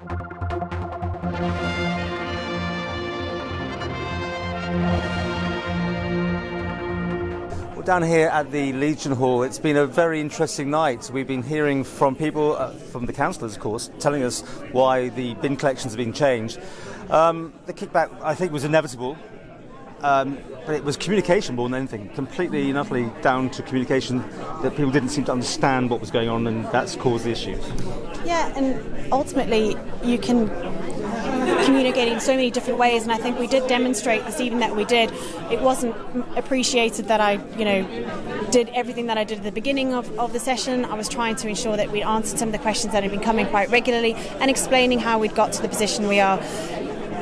Well, down here at the Legion Hall, it's been a very interesting night. We've been hearing from people, from the councillors, of course, telling us why the bin collections have been changed. The kickback, I think, was inevitable, but it was communication more than anything, completely and utterly down to communication, that people didn't seem to understand what was going on, and that's caused the issues. Yeah, and ultimately you can communicate in so many different ways, and I think we did demonstrate this evening that we did. It wasn't appreciated that I, did everything that I did at the beginning of the session. I was trying to ensure that we answered some of the questions that had been coming quite regularly and explaining how we'd got to the position we are.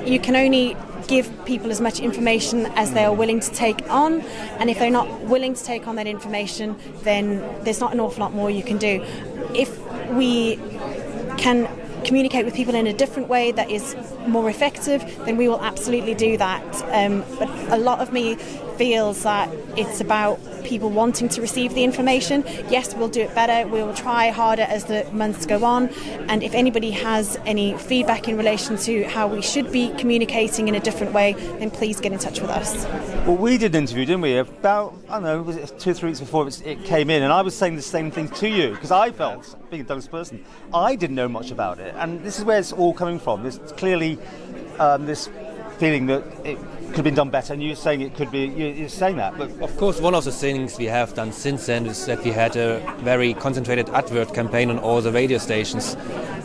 You can only give people as much information as they are willing to take on, and if they're not willing to take on that information, then there's not an awful lot more you can do. If we can communicate with people in a different way that is more effective, then we will absolutely do that. But a lot of me feels that it's about people wanting to receive the information. Yes, we'll do it better. We will try harder as the months go on. And if anybody has any feedback in relation to how we should be communicating in a different way, then please get in touch with us. Well, we did an interview, didn't we? About, I don't know, was it 2 or 3 weeks before it came in, and I was saying the same thing to you, because I felt, being a Douglas person, I didn't know much about it. And this is where it's all coming from. There's clearly this feeling that it could have been done better, and you're saying it could be, you're saying that. But of course, one of the things we have done since then is that we had a very concentrated advert campaign on all the radio stations.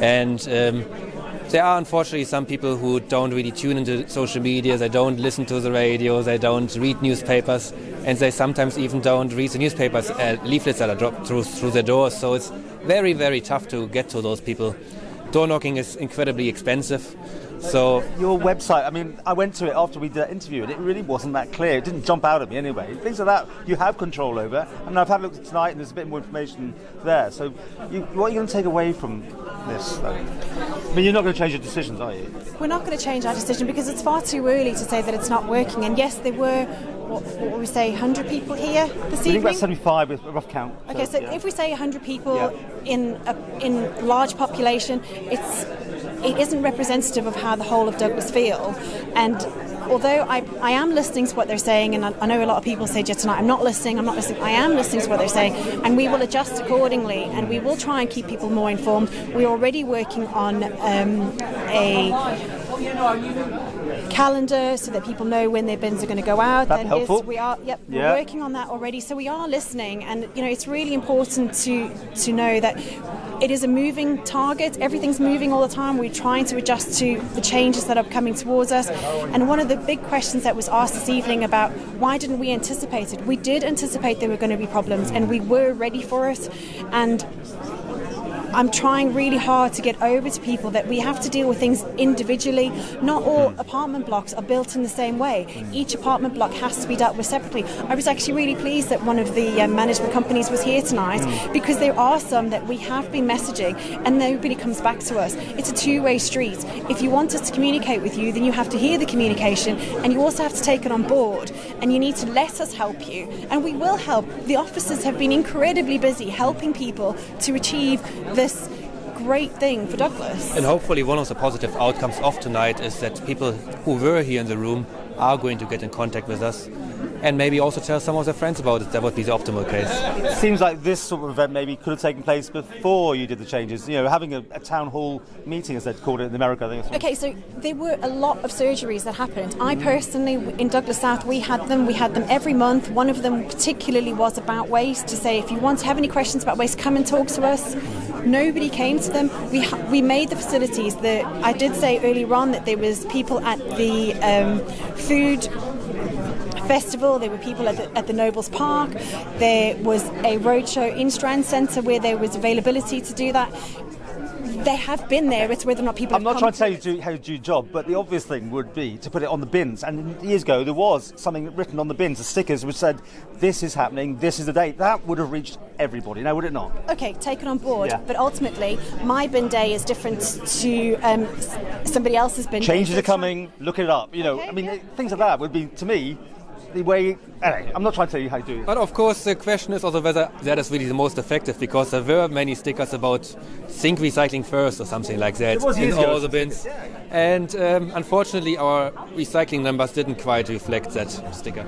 And there are unfortunately some people who don't really tune into social media, they don't listen to the radio, they don't read newspapers, and they sometimes even don't read the newspapers, leaflets that are dropped through their doors. So it's very, very tough to get to those people. Door knocking is incredibly expensive. So your website, I mean, I went to it after we did that interview, and it really wasn't that clear. It didn't jump out at me anyway. Things like that you have control over. And I've had a look at tonight, and there's a bit more information there. So what are you going to take away from this, though? I mean, you're not going to change your decisions, are you? We're not going to change our decision because it's far too early to say that it's not working. And yes, there were, what would we say, 100 people here this evening? I think about 75 with a rough count. Okay, so if we say 100 people in large population, it isn't representative of how the whole of Douglas feel. And although I am listening to what they're saying, and I know a lot of people say just tonight, I'm not listening, I am listening to what they're saying, and we will adjust accordingly, and we will try and keep people more informed. We're already working on a calendar so that people know when their bins are going to go out. That's helpful. We're working on that already, so we are listening, and it's really important to know that it is a moving target. Everything's moving all the time. We're trying to adjust to the changes that are coming towards us. And one of the big questions that was asked this evening about why didn't we anticipate it? We did anticipate there were going to be problems, and we were ready for it. And I'm trying really hard to get over to people that we have to deal with things individually. Not all apartment blocks are built in the same way. Each apartment block has to be dealt with separately. I was actually really pleased that one of the management companies was here tonight, because there are some that we have been messaging and nobody comes back to us. It's a two-way street. If you want us to communicate with you, then you have to hear the communication, and you also have to take it on board, and you need to let us help you, and we will help. The officers have been incredibly busy helping people to achieve this great thing for Douglas. And hopefully one of the positive outcomes of tonight is that people who were here in the room are going to get in contact with us, and maybe also tell some of their friends about it. That would be the optimal case. It seems like this sort of event maybe could have taken place before you did the changes, having a town hall meeting, as they'd called it in America, I think. Okay, so there were a lot of surgeries that happened. I personally, in Douglas South, we had them every month. One of them particularly was about waste, to say if you want to have any questions about waste, come and talk to us. Nobody came to them. We made the facilities. I did say earlier on that there was people at the food festival, there were people at the Nobles Park, there was a roadshow in Strand Centre where there was availability to do that. They have been there. It's whether or not people I'm not trying to tell you how to do your job, but the obvious thing would be to put it on the bins. And years ago, there was something written on the bins, the stickers which said, this is happening, this is the date. That would have reached everybody, now would it not? Okay, take it on board. Yeah. But ultimately, my bin day is different to somebody else's bin day. Changes are coming, look it up. Okay, things like that would be, to me, the way... Anyway, I'm not trying to tell you how to do it. But of course, the question is also whether that is really the most effective, because there were many stickers about think recycling first or something like that It was in years ago. all the bins. And unfortunately, our recycling numbers didn't quite reflect that sticker.